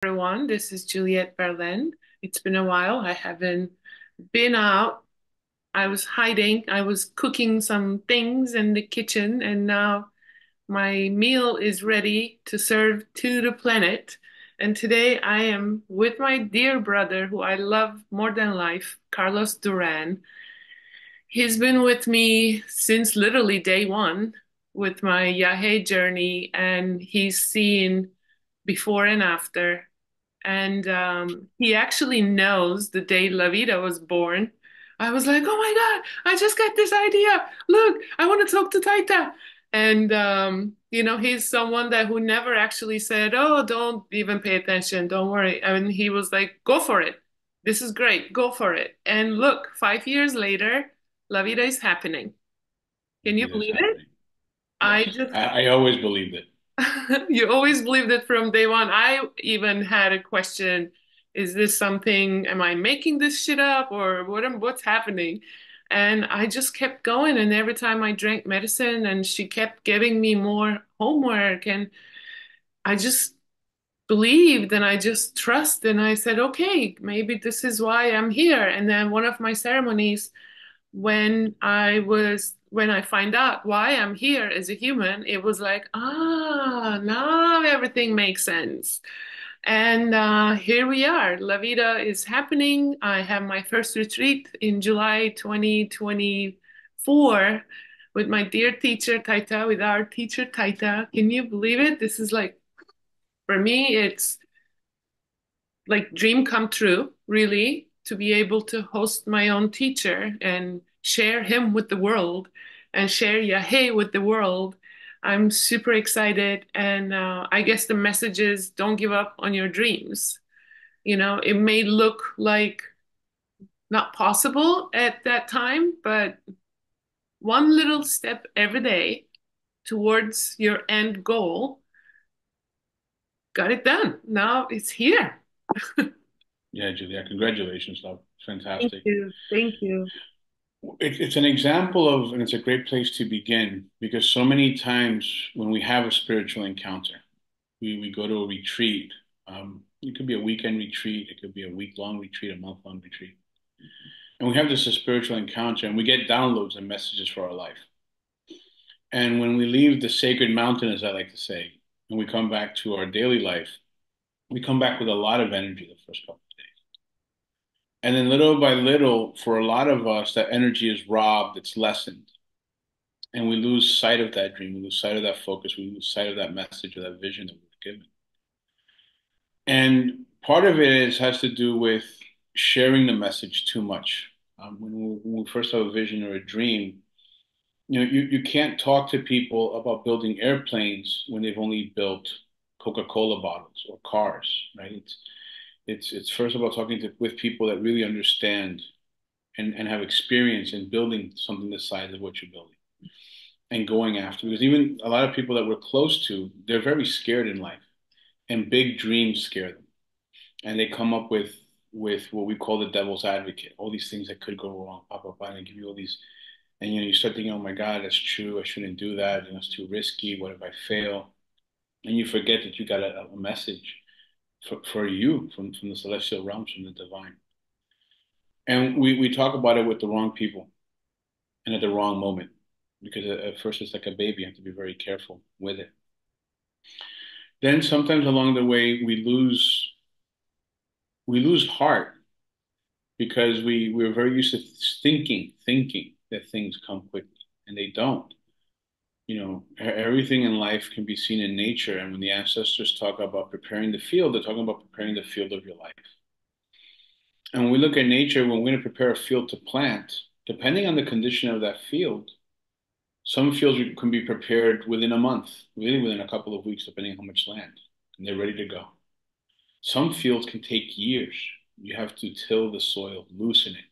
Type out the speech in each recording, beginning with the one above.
Everyone. This is Juliette Berlin. It's been a while. I haven't been out. I was hiding. I was cooking some things in the kitchen, and now my meal is ready to serve to the planet. And today I am with my dear brother, who I love more than life, Carlos Duran. He's been with me since literally day one with my Yahe journey, and he's seen before and after. And he actually knows the day La Vida was born. I was like, oh my God, I just got this idea. Look, I want to talk to Taita. And he's someone that who never actually said, oh, don't even pay attention, don't worry. I mean, he was like, go for it. This is great, go for it. And look, 5 years later, La Vida is happening. Can you It is believe it? happening. I Yes, just I always believed it. You always believed it from day one. I even had a question, is this something, am I making this shit up or what's happening? And I just kept going. And every time I drank medicine and she kept giving me more homework and I just believed and I just trust and I said, okay, maybe this is why I'm here. And then one of my ceremonies when I find out why I'm here as a human, it was like, now everything makes sense. And here we are. La Vida is happening. I have my first retreat in July 2024 with my dear teacher Taita, with our teacher Taita. Can you believe it? This is like, for me, it's like dream come true, really, to be able to host my own teacher and share him with the world and share Yahe with the world. I'm super excited. And I guess the message is don't give up on your dreams. It may look like not possible at that time, but one little step every day towards your end goal got it done. Now it's here. Yeah, Julia, congratulations, love. Thank Fantastic. you. Thank you. It's an example of, and it's a great place to begin because so many times when we have a spiritual encounter, we go to a retreat. It could be a weekend retreat, it could be a week-long retreat, a month-long retreat. And we have this a spiritual encounter and we get downloads and messages for our life. And when we leave the sacred mountain, as I like to say, and we come back to our daily life, we come back with a lot of energy the first couple of days. And then little by little, for a lot of us, that energy is robbed, it's lessened. And we lose sight of that dream, we lose sight of that focus, we lose sight of that message or that vision that we were given. And part of it has to do with sharing the message too much. When we first have a vision or a dream, you can't talk to people about building airplanes when they've only built Coca-Cola bottles or cars, right? It's first about talking with people that really understand and have experience in building something the size of what you're building and going after. Because even a lot of people that we're close to, they're very scared in life, and big dreams scare them, and they come up with what we call the devil's advocate, all these things that could go wrong, pop up, and give you all these. And you start thinking, oh my God, that's true. I shouldn't do that. It's too risky. What if I fail? And you forget that you got a message for you from the celestial realms, from the divine. And we talk about it with the wrong people and at the wrong moment because at first it's like a baby. You have to be very careful with it. Then sometimes along the way we lose heart because we're very used to thinking that things come quickly and they don't. Everything in life can be seen in nature. And when the ancestors talk about preparing the field, they're talking about preparing the field of your life. And when we look at nature, when we're going to prepare a field to plant, depending on the condition of that field, some fields can be prepared within a month, really within a couple of weeks, depending on how much land, and they're ready to go. Some fields can take years. You have to till the soil, loosen it.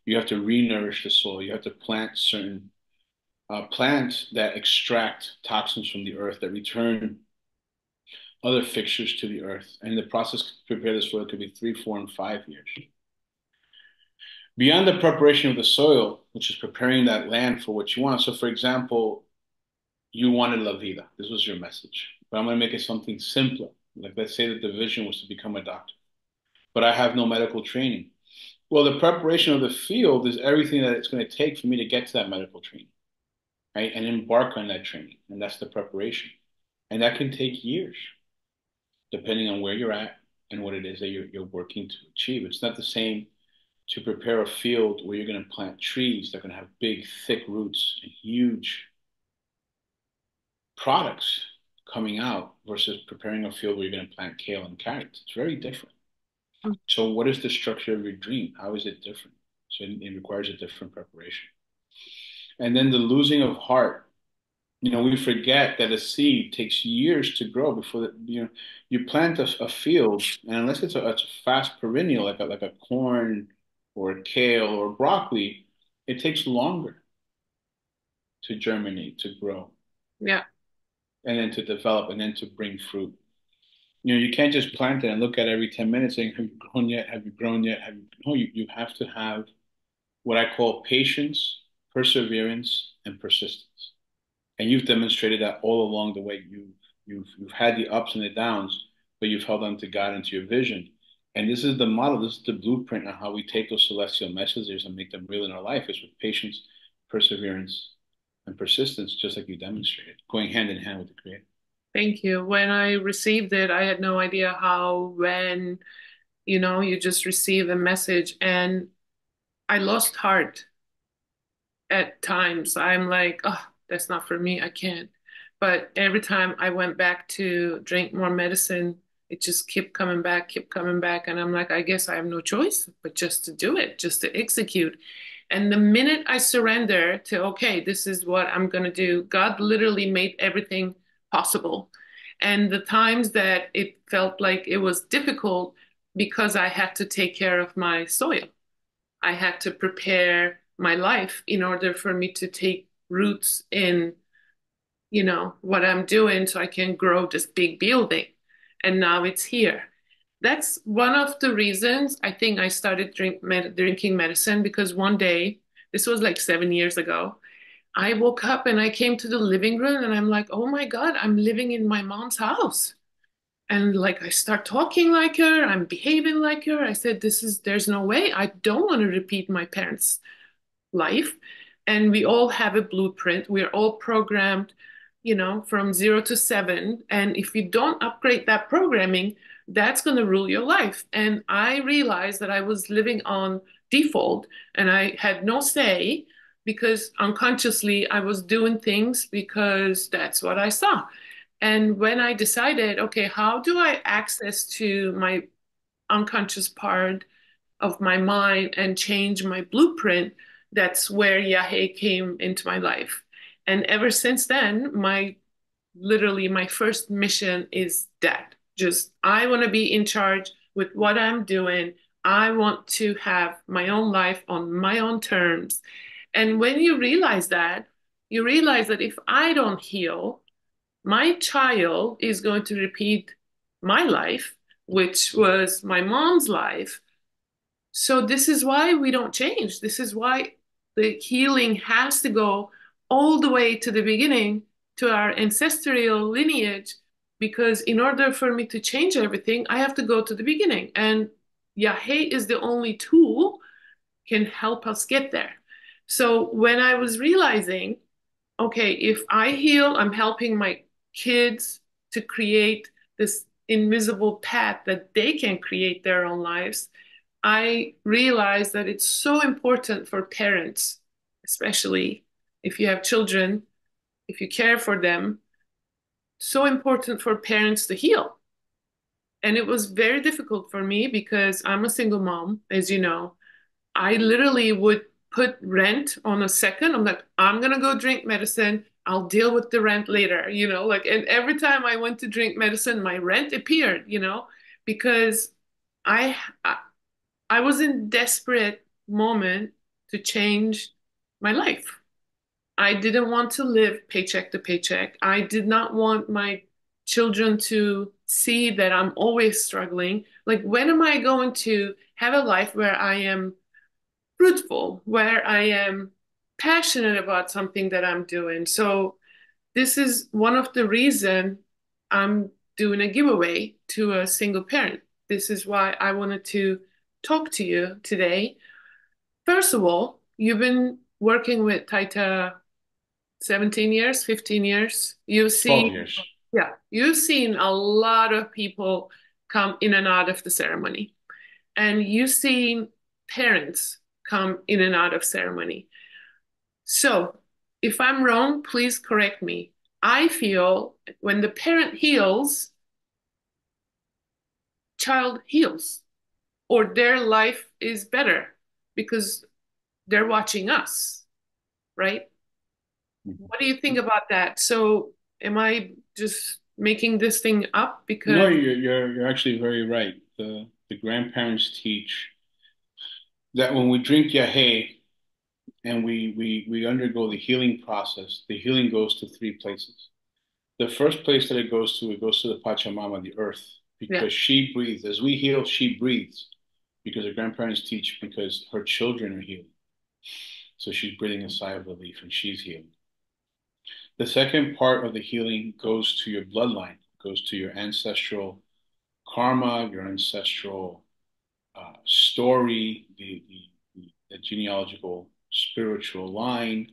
You have to re-nourish the soil. You have to plant certain plants that extract toxins from the earth, that return other fixtures to the earth. And the process to prepare the soil could be 3, 4, and 5 years. Beyond the preparation of the soil, which is preparing that land for what you want. So, for example, you wanted La Vida. This was your message. But I'm going to make it something simpler. Like, let's say that the vision was to become a doctor, but I have no medical training. Well, the preparation of the field is everything that it's going to take for me to get to that medical training, right? And embark on that training. And that's the preparation. And that can take years, depending on where you're at and what it is that you're working to achieve. It's not the same to prepare a field where you're going to plant trees that are going to have big, thick roots and huge products coming out versus preparing a field where you're going to plant kale and carrots. It's very different. So, what is the structure of your dream? How is it different? So, it requires a different preparation. And then the losing of heart. We forget that a seed takes years to grow before you plant a field, and unless it's a fast perennial like a corn or a kale or broccoli, it takes longer to germinate, to grow, Yeah. and then to develop, and then to bring fruit. You can't just plant it and look at it every 10 minutes saying, have you grown yet? Have you grown yet? No, you have to have what I call patience, perseverance, and persistence. And you've demonstrated that all along the way. You've had the ups and the downs, but you've held on to God and to your vision. And this is the model, this is the blueprint on how we take those celestial messages and make them real in our life is with patience, perseverance, and persistence, just like you demonstrated, going hand in hand with the Creator. Thank you. When I received it, I had no idea how, when, you just receive a message, and I lost heart at times. I'm like, oh, that's not for me. I can't. But every time I went back to drink more medicine, it just kept coming back, kept coming back. And I'm like, I guess I have no choice but just to do it, just to execute. And the minute I surrender to, okay, this is what I'm going to do, God literally made everything possible. And the times that it felt like it was difficult because I had to take care of my soil. I had to prepare my life in order for me to take roots in, what I'm doing so I can grow this big building. And now it's here. That's one of the reasons I think I started drinking medicine because one day, this was like 7 years ago, I woke up and I came to the living room and I'm like, oh my God, I'm living in my mom's house. And like I start talking like her, I'm behaving like her. I said, there's no way. I don't want to repeat my parents' life. And we all have a blueprint. We're all programmed, from 0 to 7. And if you don't upgrade that programming, that's going to rule your life. And I realized that I was living on default and I had no say because unconsciously I was doing things because that's what I saw. And when I decided, okay, how do I access to my unconscious part of my mind and change my blueprint, that's where Yahé came into my life. And ever since then, literally my first mission is that. Just I want to be in charge with what I'm doing. I want to have my own life on my own terms. And when you realize that if I don't heal, my child is going to repeat my life, which was my mom's life. So this is why we don't change. This is why the healing has to go all the way to the beginning, to our ancestral lineage, because in order for me to change everything, I have to go to the beginning. And Yahe is the only tool can help us get there. So when I was realizing, okay, if I heal, I'm helping my kids to create this invisible path that they can create their own lives. I realized that it's so important for parents, especially if you have children, if you care for them, so important for parents to heal. And it was very difficult for me because I'm a single mom, as you know. I literally would put rent on a second. I'm like, I'm gonna go drink medicine. I'll deal with the rent later, and every time I went to drink medicine, my rent appeared, because I I was in desperate moment to change my life. I didn't want to live paycheck to paycheck. I did not want my children to see that I'm always struggling. Like, when am I going to have a life where I am fruitful, where I am passionate about something that I'm doing? So this is one of the reason I'm doing a giveaway to a single parent. This is why I wanted to talk to you today. First of all, you've been working with Taita 17 years, 15 years. You've seen, 12 years. yeah, you've seen a lot of people come in and out of the ceremony, and you've seen parents come in and out of ceremony. So, if I'm wrong, please correct me. I feel when the parent heals, child heals, or their life is better because they're watching us, right? Mhm. What do you think about that? So, am I just making this thing up No, because, you're actually very right. The grandparents teach that when we drink yahe and we undergo the healing process, the healing goes to three places. The first place that it goes to the Pachamama, the earth, yeah, because she breathes. As we heal, she breathes. Because the grandparents teach because her children are healed. So she's breathing a sigh of relief and she's healed. The second part of the healing goes to your bloodline, goes to your ancestral karma, your ancestral story, the genealogical spiritual line,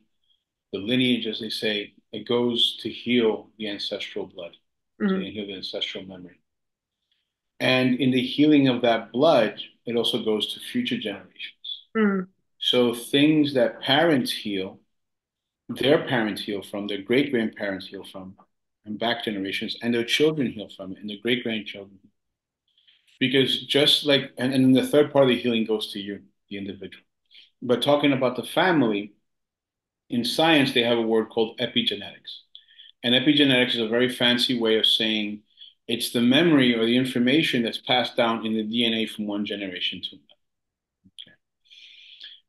the lineage, as they say. It goes to heal the ancestral blood, to mm, heal the ancestral memory. And in the healing of that blood, it also goes to future generations. mm, So things that parents heal, their parents heal from, their great grandparents heal from, and back generations, and their children heal from it, and their great grandchildren. Because just like, and then the third part of the healing goes to you, the individual. But talking about the family, in science, they have a word called epigenetics. And epigenetics is a very fancy way of saying it's the memory or the information that's passed down in the DNA from one generation to another.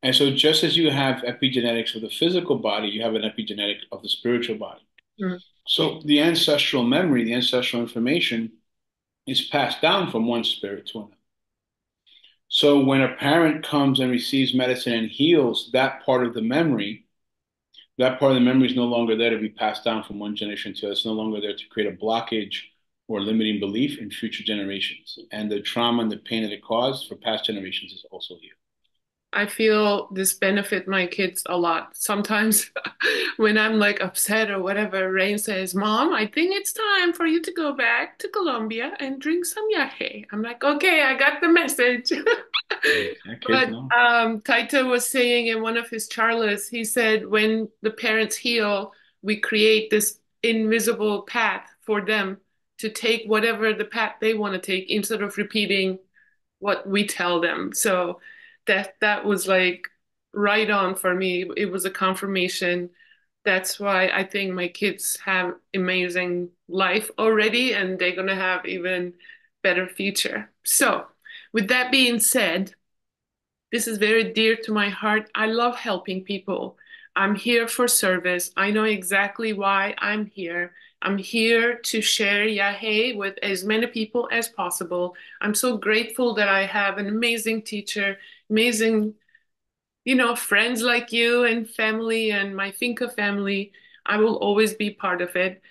And so, just as you have epigenetics of the physical body, you have an epigenetic of the spiritual body. mm. So, the ancestral memory, the ancestral information is passed down from one spirit to another. So, when a parent comes and receives medicine and heals that part of the memory, that part of the memory is no longer there to be passed down from one generation to the other. It's no longer there to create a blockage or limiting belief in future generations. And the trauma and the pain that it caused for past generations is also healed. I feel this benefit my kids a lot. Sometimes when I'm like upset or whatever, Rain says, Mom, I think it's time for you to go back to Colombia and drink some yahe. I'm like, okay, I got the message. Yeah, kids But know. Taita was saying in one of his charlas, he said, when the parents heal, we create this invisible path for them to take whatever the path they want to take instead of repeating what we tell them. So that was like right on for me. It was a confirmation. That's why I think my kids have amazing life already and they're gonna have even better future. So with that being said, this is very dear to my heart. I love helping people. I'm here for service. I know exactly why I'm here. I'm here to share Yahe with as many people as possible. I'm so grateful that I have an amazing teacher, amazing, friends like you and family and my Finca family. I will always be part of it.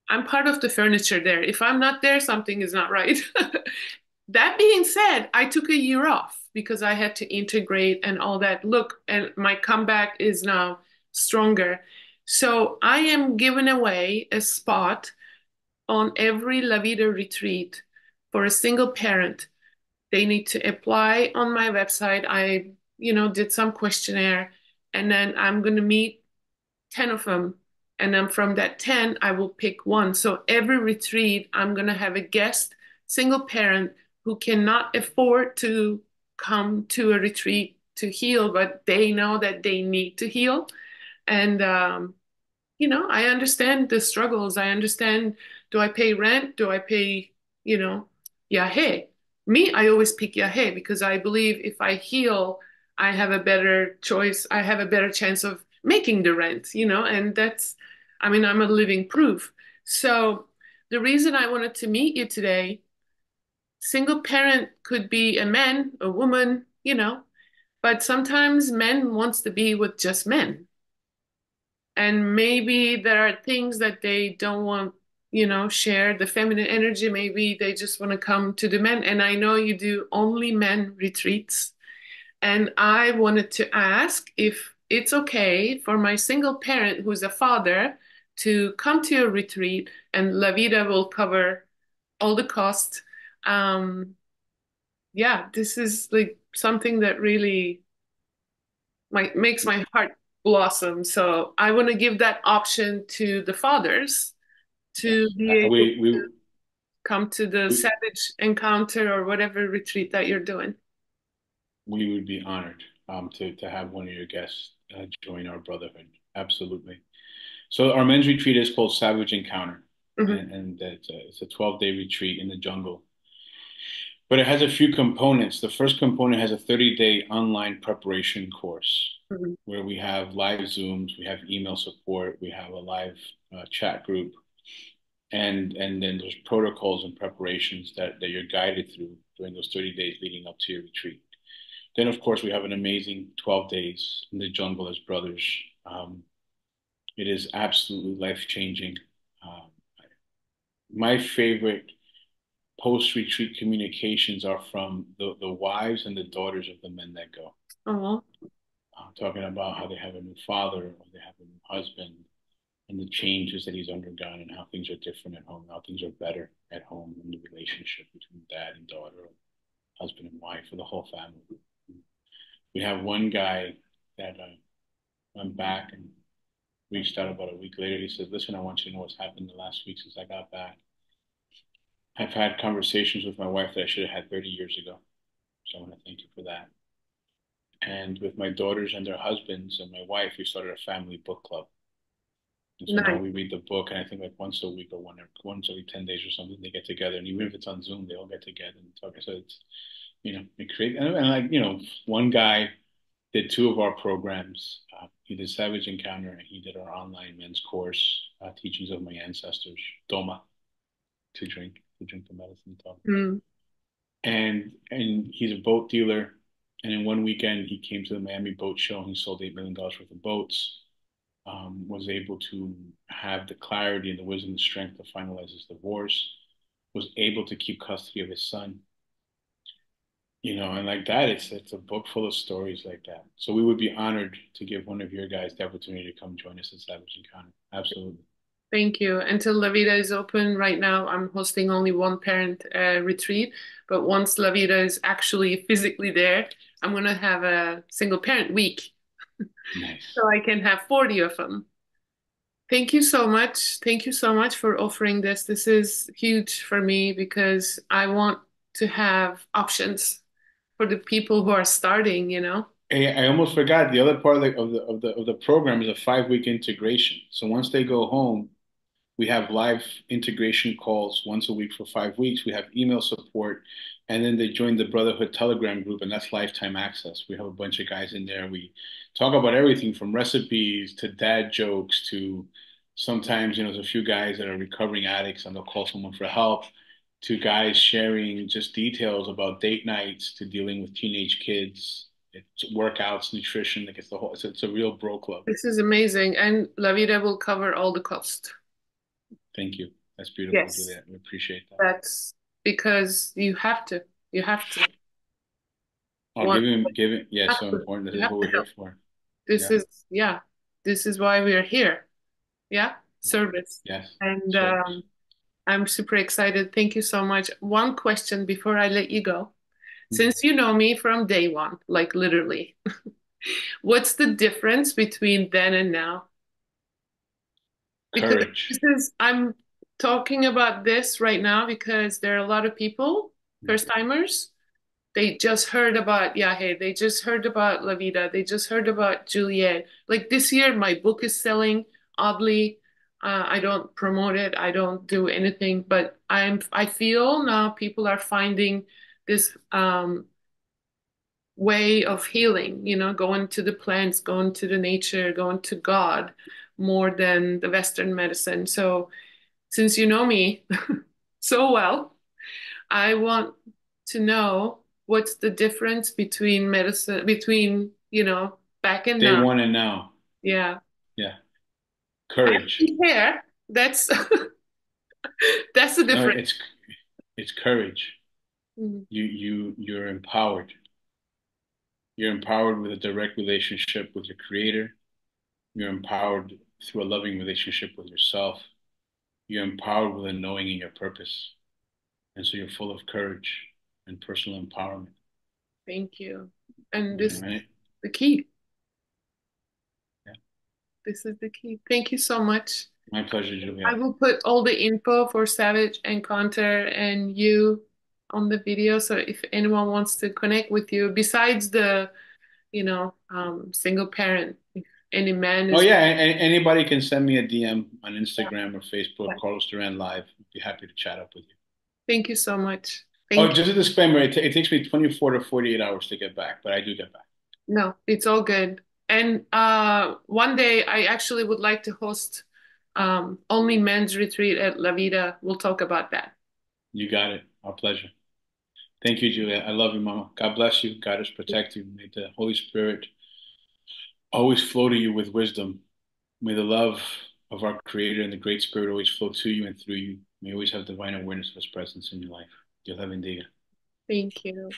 I'm part of the furniture there. If I'm not there, something is not right. That being said, I took a year off because I had to integrate and all that. Look, and my comeback is now stronger. So I am giving away a spot on every La Vida retreat for a single parent. They need to apply on my website. I, did some questionnaire and then I'm going to meet 10 of them. And then from that 10, I will pick one. So every retreat, I'm going to have a guest, single parent who cannot afford to come to a retreat to heal, but they know that they need to heal. And I understand the struggles. I understand, do I pay rent? Do I pay, Yahe? Me, I always pick Yahe because I believe if I heal, I have a better choice. I have a better chance of making the rent, and I'm a living proof. So the reason I wanted to meet you today, single parent could be a man, a woman, but sometimes men wants to be with just men and maybe there are things that they don't want, share the feminine energy. Maybe they just want to come to the men. And I know you do only men retreats. And I wanted to ask if it's okay for my single parent who's a father to come to your retreat and La Vida will cover all the cost. Um, yeah, this is like something that really makes my heart blossom. So I want to give that option to the fathers to Yes. be able We, to come to the we, Savage Encounter or whatever retreat that you're doing. we would be honored to have one of your guests join our brotherhood. Absolutely. So our men's retreat is called Savage Encounter, Hmm. and it's a 12-day retreat in the jungle. But it has a few components. The first component has a 30-day online preparation course Hmm. where we have live Zooms, we have email support, we have a live chat group, and then there's protocols and preparations that you're guided through during those 30 days leading up to your retreat. Then, of course, we have an amazing 12 days in the jungle as brothers. Um, it is absolutely life-changing. Um, my favorite post-retreat communications are from the wives and the daughters of the men that go. Oh, Talking about how they have a new father or they have a new husband and the changes that he's undergone and how things are different at home, how things are better at home in the relationship between dad and daughter, or husband and wife, or the whole family. We have one guy that went back and reached out about a week later. He said, "Listen, I want you to know what's happened the last week since I got back. I've had conversations with my wife that I should have had 30 years ago. So I want to thank you for that. And with my daughters and their husbands and my wife, we started a family book club. And so now nice. we read the book, and I think like once a week or once every 10 days or something, they get together. And even if it's on Zoom, they all get together and talk. So it's, we create, and like, one guy did two of our programs. He did Savage Encounter, and he did our online men's course, Teachings of My Ancestors, Doma, to drink the medicine and talk. Mm. And he's a boat dealer. And in one weekend, he came to the Miami Boat Show and he sold $8 million worth of boats. Was able to have the clarity and the wisdom and strength to finalize his divorce. Was able to keep custody of his son. And like that, it's a book full of stories like that. So we would be honored to give one of your guys the opportunity to come join us at Savage Encounter. Absolutely. Thank you. Until La Vida is open right now, I'm hosting only one parent retreat. But once La Vida is actually physically there, I'm going to have a single parent week Nice. so I can have 40 of them. Thank you so much. Thank you so much for offering this. This is huge for me because I want to have options for the people who are starting. Hey, I almost forgot the other part of the program is a 5 week integration. So once they go home, we have live integration calls once a week for 5 weeks. We have email support, and then they join the Brotherhood Telegram group, and that's lifetime access. We have a bunch of guys in there. We talk about everything from recipes to dad jokes to sometimes, there's a few guys that are recovering addicts and they'll call someone for help, to guys sharing just details about date nights to dealing with teenage kids. It's workouts, nutrition, like it's a real bro club. This is amazing. And La Vida will cover all the cost. Thank you. That's beautiful, Yes. Juliet. We appreciate that. That's because you have to. You have to. Oh, One, giving, yeah, you have so to. important. This You is have what to we're here help. for. This Yeah, is, yeah, this is why we're here. Yeah, yeah, service. yes, And service. I'm super excited. Thank you so much. One question before I let you go. Mhm. Since you know me from day one, like literally, what's the difference between then and now? Because Courage. I'm talking about this right now because there are a lot of people, Mhm. first timers, they just heard about Yahe, they just heard about La Vida, they just heard about Juliet. Like this year, my book is selling oddly. I don't promote it, I don't do anything, but I feel now people are finding this way of healing, going to the plants, going to the nature, going to God more than the Western medicine. So since you know me so well, I want to know what's the difference between medicine, between, back and Day now. one and now. Yeah. Yeah, I courage. don't care. That's That's the No, difference. it's courage. Mm. You're empowered. You're empowered with a direct relationship with your creator. You're empowered through a loving relationship with yourself. You're empowered with a knowing in your purpose. And so you're full of courage and personal empowerment. Thank you. And You this know, is and it, the key. yeah, This is the key. Thank you so much. my pleasure, I Juliet. will put all the info for Savage Encounter and you on the video. So if anyone wants to connect with you, besides the, single parent, if any man Oh is, yeah, anybody can send me a DM on yeah, Instagram or yeah. Facebook, Carlos Duran Live. I'd be happy to chat up with you. Thank you so much. Oh, Thank you. just a disclaimer, it takes me 24 to 48 hours to get back, but I do get back. No, it's all good. And one day I actually would like to host only men's retreat at La Vida. We'll talk about that. You got it. Our pleasure. Thank you, Juliet. I love you, Mama. God bless you. God us protect you. May the Holy Spirit always flow to you with wisdom. May the love of our Creator and the Great Spirit always flow to you and through you. May you always have divine awareness of His presence in your life. Dios la bendiga. Thank you.